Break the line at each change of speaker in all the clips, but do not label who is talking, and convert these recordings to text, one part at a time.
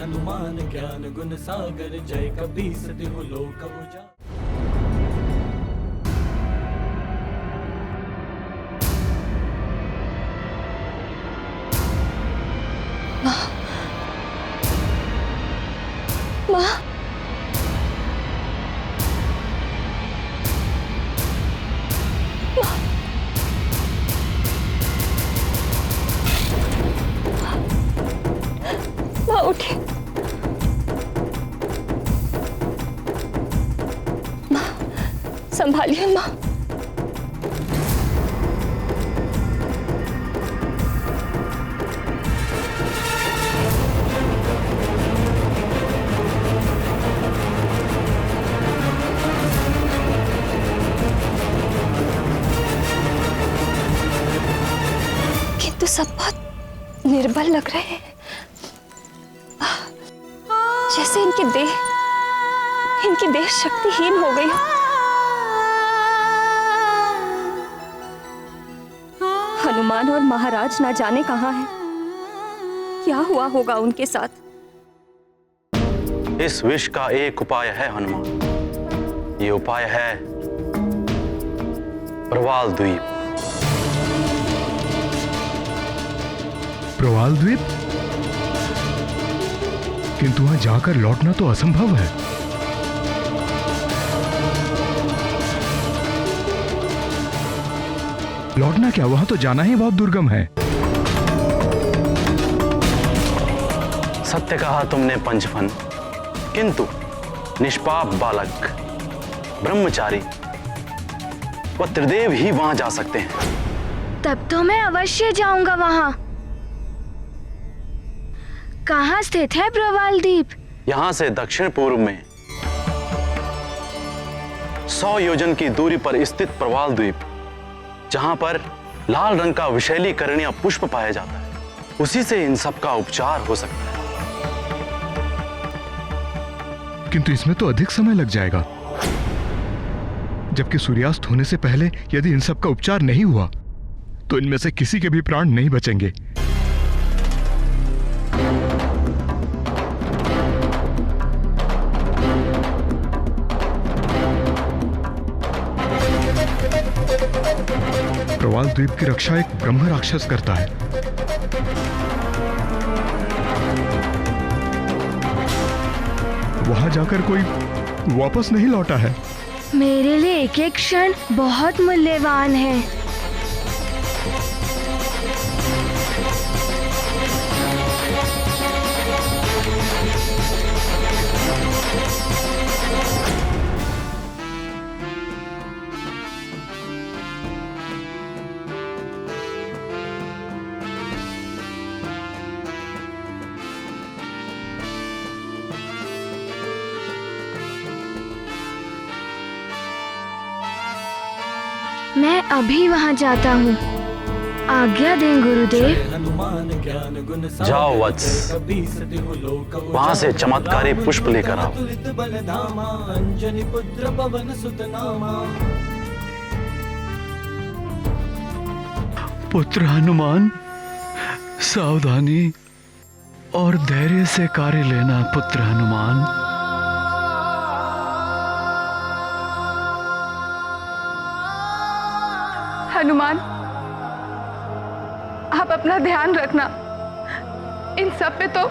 हनुमान ज्ञान गुण सागर, जय कपीस तिहु लोक उजागर।
माँ, माँ उठे। माँ संभालिए माँ। किंतु सब बहुत निर्बल लग रहे हैं, जैसे इनकी देह शक्तिहीन हो गई हो। हनुमान और महाराज ना जाने कहां हैं, क्या हुआ होगा उनके साथ।
इस विष का एक उपाय है हनुमान, ये उपाय है प्रवाल द्वीप।
प्रवाल द्वीप? किंतु वहां जाकर लौटना तो असंभव है। लौटना क्या, वहां तो जाना ही बहुत दुर्गम है।
सत्य कहा तुमने पंचफन, किंतु निष्पाप बालक, ब्रह्मचारी व त्रिदेव ही वहां जा सकते हैं।
तब तो मैं अवश्य जाऊंगा वहां। कहाँ स्थित है प्रवाल द्वीप?
यहां से दक्षिण पूर्व में 100 योजन की दूरी पर स्थित प्रवाल द्वीप, जहां पर लाल रंग का विषैली करणीय पुष्प पाया जाता है, उसी से इन सब का उपचार हो सकता है।
किंतु इसमें तो अधिक समय लग जाएगा, जबकि सूर्यास्त होने से पहले यदि इन सब का उपचार नहीं हुआ तो इनमें से किसी के भी प्राण नहीं बचेंगे। प्रवाल द्वीप की रक्षा एक ब्रह्म राक्षस करता है। वहां जाकर कोई वापस नहीं लौटा है।
मेरे लिए एक एक क्षण बहुत मूल्यवान है। मैं अभी वहां जाता हूँ, आज्ञा दें गुरुदेव।
जाओ वत्स, वहां से चमत्कारी पुष्प लेकर आओ।
पुत्र हनुमान, सावधानी और धैर्य से कार्य लेना पुत्र हनुमान।
हनुमान, आप अपना ध्यान रखना। इन सब पे तो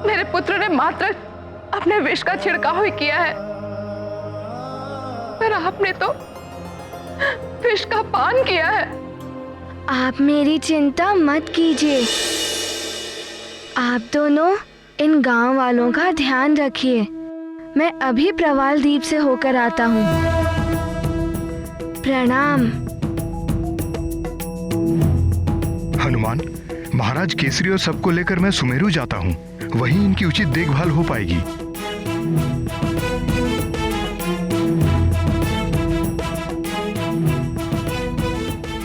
मेरे पुत्र ने मात्र अपने विष का छिड़काव ही किया है, पर आपने तो विष का पान किया है।
आप मेरी चिंता मत कीजिए। आप दोनों इन गांव वालों का ध्यान रखिए। मैं अभी प्रवाल द्वीप से होकर आता हूँ। प्रणाम।
हनुमान, महाराज केसरी और सबको लेकर मैं सुमेरु जाता हूँ, वहीं इनकी उचित देखभाल हो पाएगी।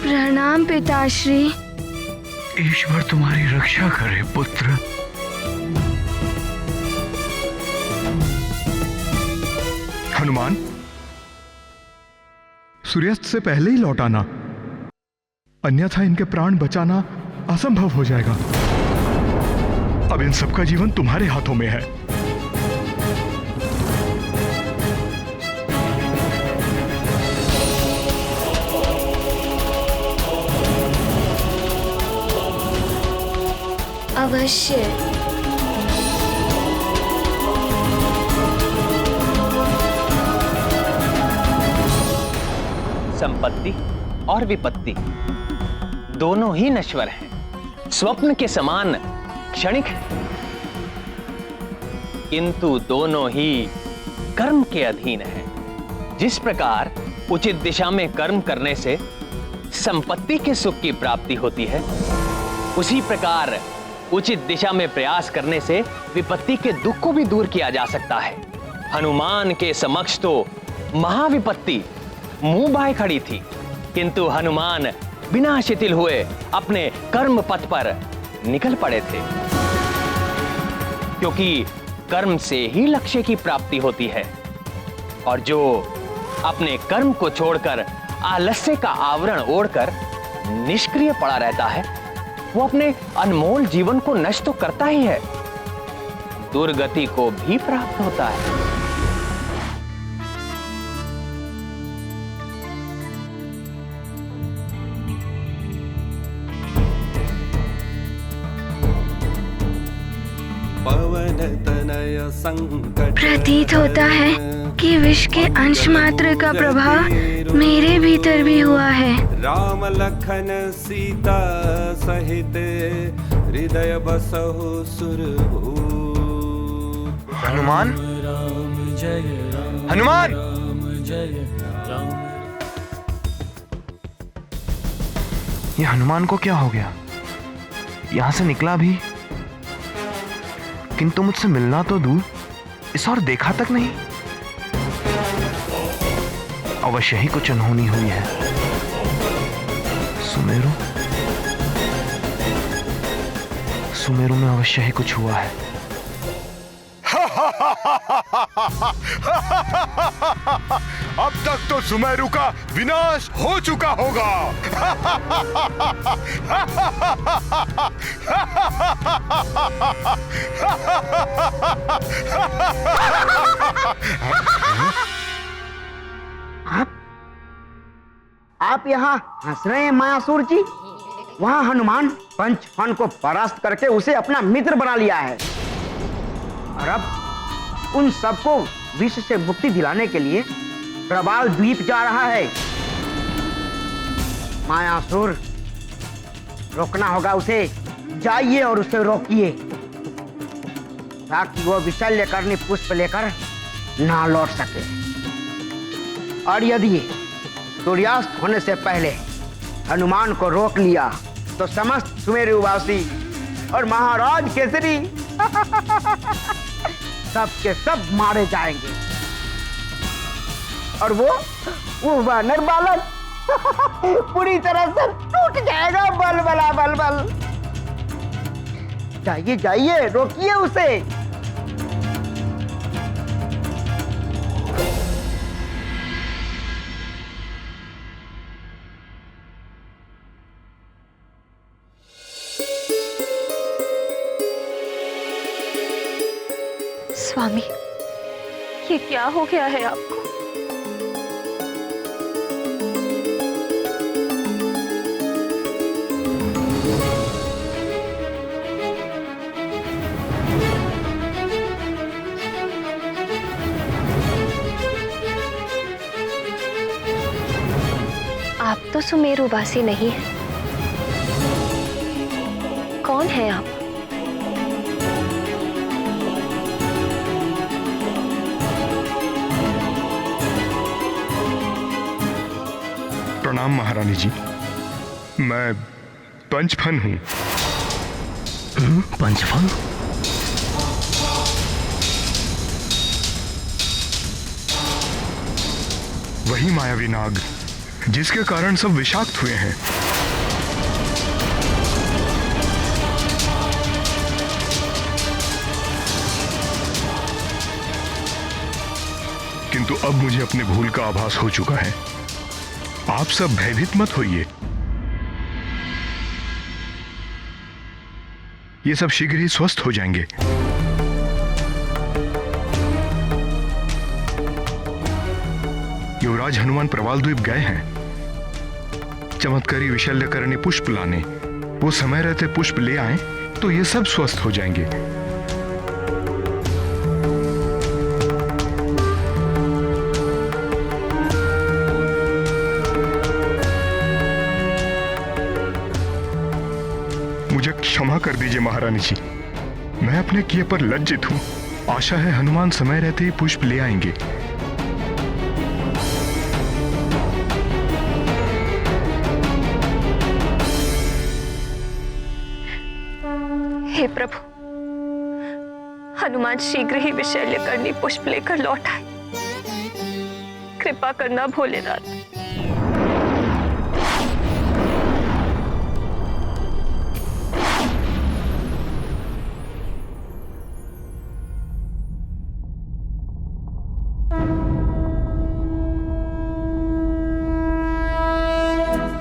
प्रणाम पिताश्री।
ईश्वर तुम्हारी रक्षा करे पुत्र।
हनुमान, सूर्यास्त से पहले ही लौट आना, अन्यथा इनके प्राण बचाना असंभव हो जाएगा। अब इन सबका जीवन तुम्हारे हाथों में है।
अवश्य।
संपत्ति और विपत्ति दोनों ही नश्वर हैं, स्वप्न के समान क्षणिक है, किंतु दोनों ही कर्म के अधीन है। जिस प्रकार उचित दिशा में कर्म करने से संपत्ति के सुख की प्राप्ति होती है, उसी प्रकार उचित दिशा में प्रयास करने से विपत्ति के दुख को भी दूर किया जा सकता है। हनुमान के समक्ष तो महाविपत्ति मुंह बाए खड़ी थी, किंतु हनुमान बिना शिथिल हुए अपने कर्म पथ पर निकल पड़े थे, क्योंकि कर्म से ही लक्ष्य की प्राप्ति होती है। और जो अपने कर्म को छोड़कर आलस्य का आवरण ओढ़कर निष्क्रिय पड़ा रहता है, वो अपने अनमोल जीवन को नष्ट तो करता ही है, दुर्गति को भी प्राप्त होता है।
प्रतीत होता है कि विष के अंश मात्र का प्रभाव मेरे भीतर भी हुआ है।
राम लखन सीता सहित हृदय बसहु सुरभूप।
हनुमान,
राम जय राम,
हनुमान!
राम जय राम।
ये हनुमान को क्या हो गया? यहां से निकला भी, किंतु मुझसे मिलना तो दूर, इस और देखा तक नहीं। अवश्य ही कुछ अनहोनी हुई है। सुमेरु में अवश्य ही कुछ हुआ है।
अब तक तो सुमेरु का विनाश हो चुका होगा।
आप यहाँ हंस रहे हैं मायासुर जी? वहां हनुमान पंचफन को परास्त करके उसे अपना मित्र बना लिया है, और अब उन सबको विष से मुक्ति दिलाने के लिए प्रवाल द्वीप जा रहा है। मायासुर, रोकना होगा उसे। जाइए और उसे रोकिए, ताकि वो विशल्य करनी पुष्प लेकर ना लौट सके। और यदि सूर्यास्त होने से पहले हनुमान को रोक लिया तो समस्त सुमेरुवासी और महाराज केसरी सब के सब मारे जाएंगे, और वो वानर बालक पूरी तरह से टूट जाएगा। बल बला बल बल। जाइए जाइए, रोकिए उसे।
स्वामी, ये क्या हो गया है आपको?
आप तो सुमेरुवासी नहीं हैं। कौन है आप?
प्रणाम महारानी जी, मैं पंचफन हूं।
पंचफन?
वही मायावी नाग जिसके कारण सब विषाक्त हुए हैं। किंतु अब मुझे अपने भूल का आभास हो चुका है। आप सब भयभीत मत होइए। ये सब शीघ्र ही स्वस्थ हो जाएंगे। युवराज हनुमान प्रवाल द्वीप गए हैं चमत्कारी विशल्यकरणी पुष्प लाने। वो समय रहते पुष्प ले आए तो ये सब स्वस्थ हो जाएंगे। मुझे क्षमा कर दीजिए महारानी जी, मैं अपने किए पर लज्जित हूं। आशा है हनुमान समय रहते ही पुष्प ले आएंगे।
हे प्रभु, हनुमान शीघ्र ही विशल्यकरणी पुष्प लेकर लौट आए। कृपा करना भोलेनाथ।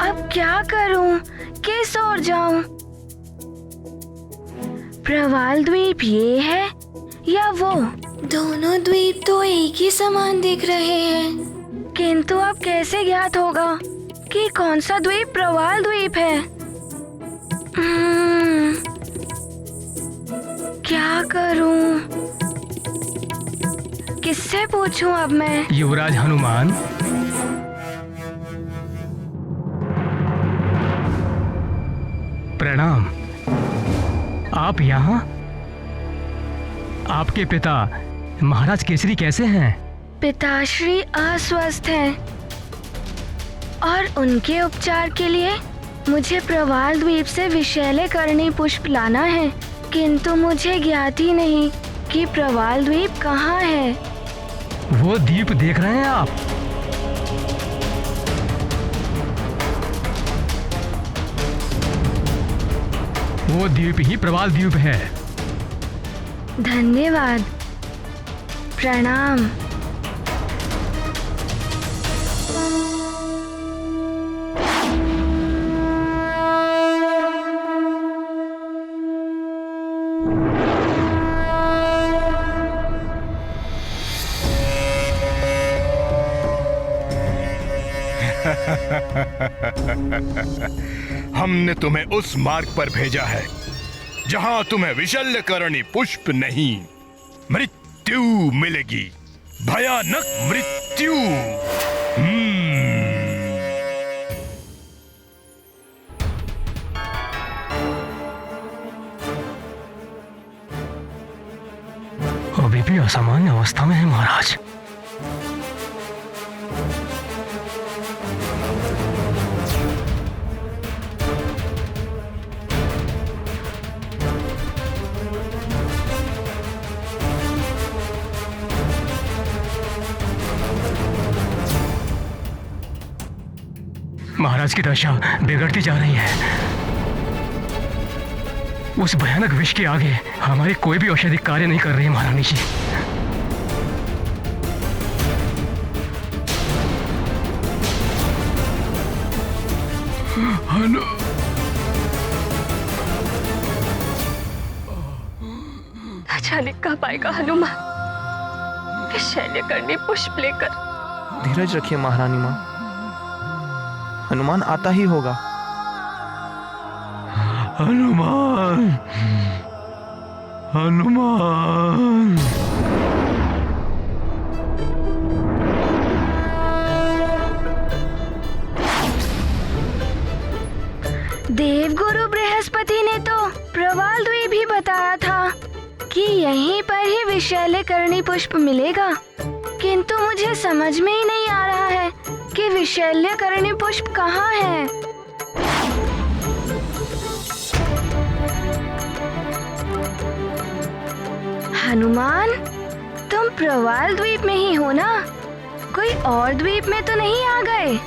अब क्या करूं, किस ओर जाऊं? प्रवाल द्वीप ये है या वो? दोनों द्वीप तो एक ही समान दिख रहे हैं, किंतु अब कैसे ज्ञात होगा कि कौन सा द्वीप प्रवाल द्वीप है? क्या करूं? किससे पूछूं अब मैं?
युवराज हनुमान, प्रणाम। आप यहाँ? आपके पिता महाराज केसरी कैसे हैं?
पिताश्री अस्वस्थ हैं और उनके उपचार के लिए मुझे प्रवाल द्वीप से विशल्यकरणी पुष्प लाना है, किंतु मुझे ज्ञात ही नहीं कि प्रवाल द्वीप कहाँ है।
वो द्वीप देख रहे हैं आप? वो द्वीप ही प्रवाल द्वीप है।
धन्यवाद, प्रणाम।
हमने तुम्हें उस मार्ग पर भेजा है जहां तुम्हें विशल्यकरणी पुष्प नहीं, मृत्यु मिलेगी। भयानक मृत्यु।
अभी भी असामान्य अवस्था में है महाराज। महाराज की दशा बिगड़ती जा रही है। उस भयानक विष के आगे हमारी कोई भी औषधि कार्य नहीं कर रही है महारानी जी।
न जाने कब आएगा हनुमान विशल्यकरणी पुष्प लेकर।
धीरज रखिए महारानी माँ, हनुमान आता ही होगा।
हनुमान, हनुमान।
देवगुरु बृहस्पति ने तो प्रवाल द्वीप ही बताया था कि यहीं पर ही विशल्यकरणी पुष्प मिलेगा, किंतु मुझे समझ में ही नहीं आ रहा है कि विशल्यकरणी पुष्प कहाँ है। हनुमान, तुम प्रवाल द्वीप में ही हो ना? कोई और द्वीप में तो नहीं आ गए?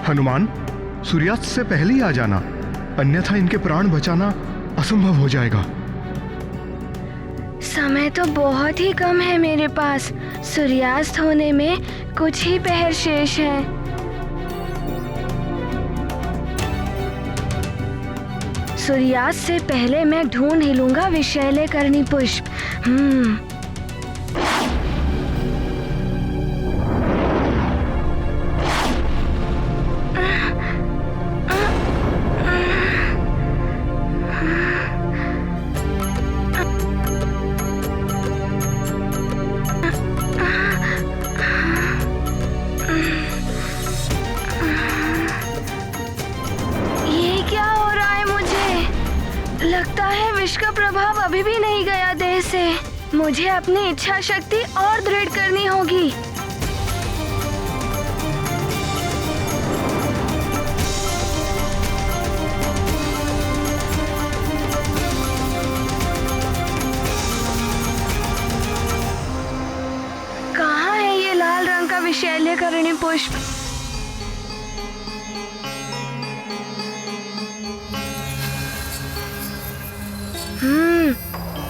हनुमान, सूर्यास्त से पहले ही आ जाना, अन्यथा इनके प्राण बचाना असंभव हो जाएगा।
समय तो बहुत ही कम है मेरे पास। सूर्यास्त होने में कुछ ही पहर शेष है। सूर्यास्त से पहले मैं ढूंढ ही लूंगा विषैले करनी पुष्प। लगता है विष का प्रभाव अभी भी नहीं गया देह से। मुझे अपनी इच्छा शक्ति और दृढ़ करनी होगी। कहाँ है ये लाल रंग का विषैल्यकरणी पुष्प?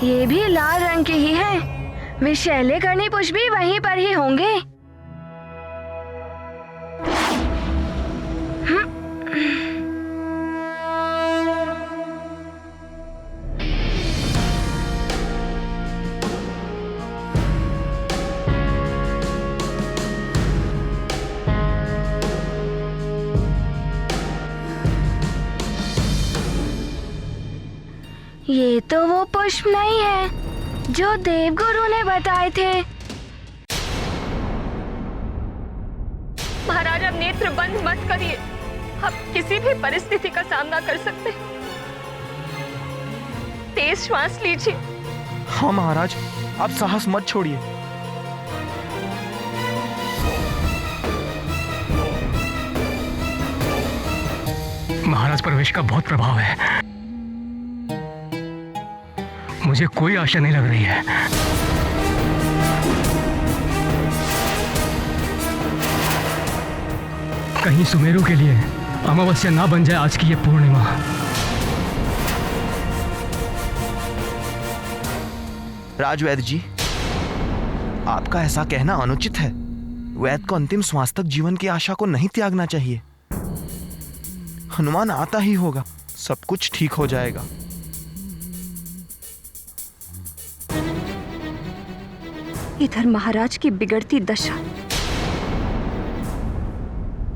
ये भी लाल रंग के ही हैं। विषैल्यकरणी पुष्प भी वहीं पर ही होंगे। ये तो वो पुष्प नहीं है जो देवगुरु ने बताए थे।
महाराज, अब नेत्र बंद मत करिए। आप किसी भी परिस्थिति का सामना कर सकते हैं। तेज श्वास लीजिए।
हाँ महाराज, आप साहस मत छोड़िए।
महाराज पर विष का बहुत प्रभाव है। मुझे कोई आशा नहीं लग रही है। कहीं सुमेरु के लिए अमावस्या ना बन जाए आज की ये पूर्णिमा।
राजवैद्य जी, आपका ऐसा कहना अनुचित है। वैद्य को अंतिम श्वास तक जीवन की आशा को नहीं त्यागना चाहिए। हनुमान आता ही होगा, सब कुछ ठीक हो जाएगा।
इधर महाराज की बिगड़ती दशा,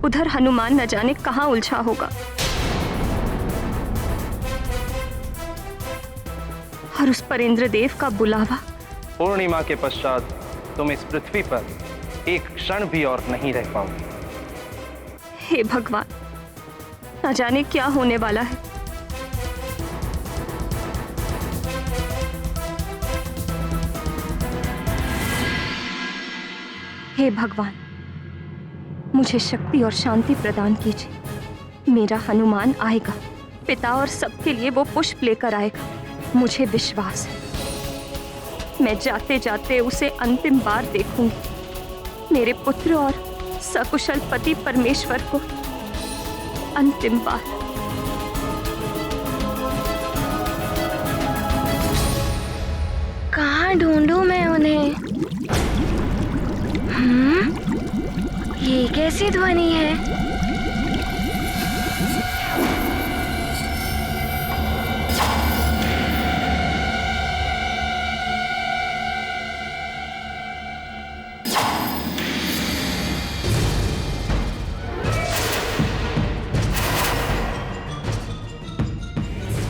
उधर हनुमान न जाने कहां उलझा होगा। और उस पर इंद्रदेव का बुलावा।
पूर्णिमा के पश्चात तुम इस पृथ्वी पर एक क्षण भी और नहीं रह पाओगे।
हे भगवान, न जाने क्या होने वाला है। हे भगवान, मुझे शक्ति और शांति प्रदान कीजिए। मेरा हनुमान आएगा। पिता और सबके लिए वो पुष्प लेकर आएगा। मुझे विश्वास है मैं जाते जाते उसे अंतिम बार देखूंगी। मेरे पुत्र और सकुशल पति परमेश्वर को अंतिम बार।
कहाँ ढूंढूं मैं उन्हें? ये कैसी ध्वनि है?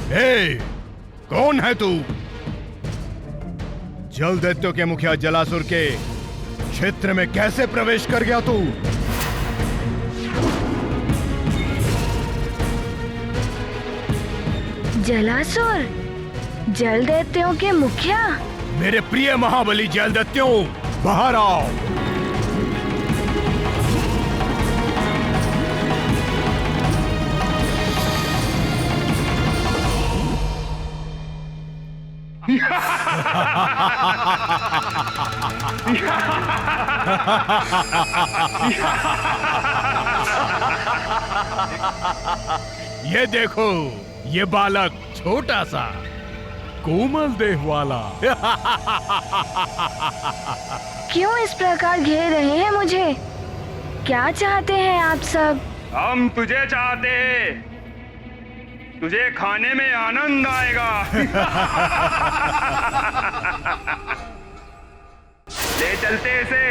हे, कौन है तू? जल दैत्यों के मुखिया जलासुर के क्षेत्र में कैसे प्रवेश कर गया तू?
जलासुर, जल दैत्यों के मुखिया?
मेरे प्रिय महाबली जल दैत्यों, बाहर आओ। ये देखो, ये बालक छोटा सा कोमल देह वाला।
क्यों इस प्रकार घेर रहे हैं मुझे? क्या चाहते हैं आप सब?
हम तुझे चाहते हैं, तुझे खाने में आनंद आएगा। ले चलते इसे।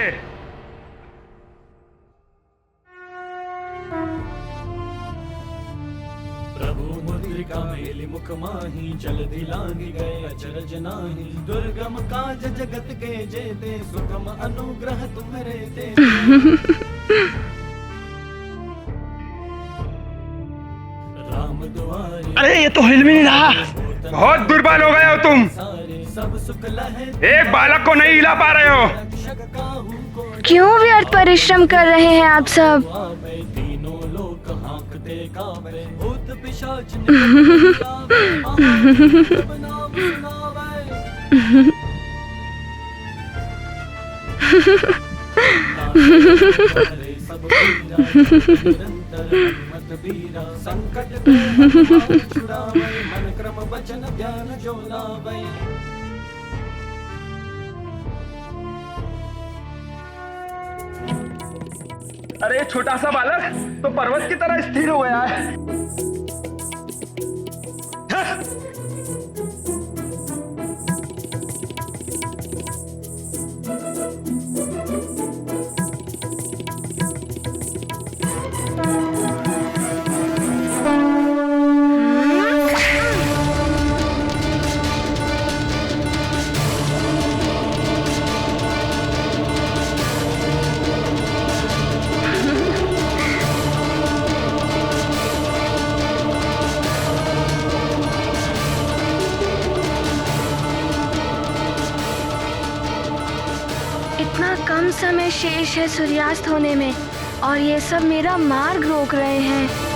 प्रभु मुद्रिका मेली मुख माही जल दिलांगी गए अचरज नाही दुर्गम काज जगत के जेते सुगम अनुग्रह तुम्हारे ते। राम दुआरे।
अरे ये तो हिल भी नहीं रहा। बहुत दुर्बल हो गए हो तुम।
सब सुख लहे
एक बालक को नहीं हिला पा रहे हो।
क्यों व्यर्थ परिश्रम कर रहे हैं आप सब?
तीनों लोक हाँकते कावे भूत पिशाच नाम संकट छुड़ावे मन क्रम वचन ध्यान जो लावे।
अरे छोटा सा बालक तो पर्वत की तरह स्थिर हो गया है।
इतना कम समय शेष है सूर्यास्त होने में और ये सब मेरा मार्ग रोक रहे हैं।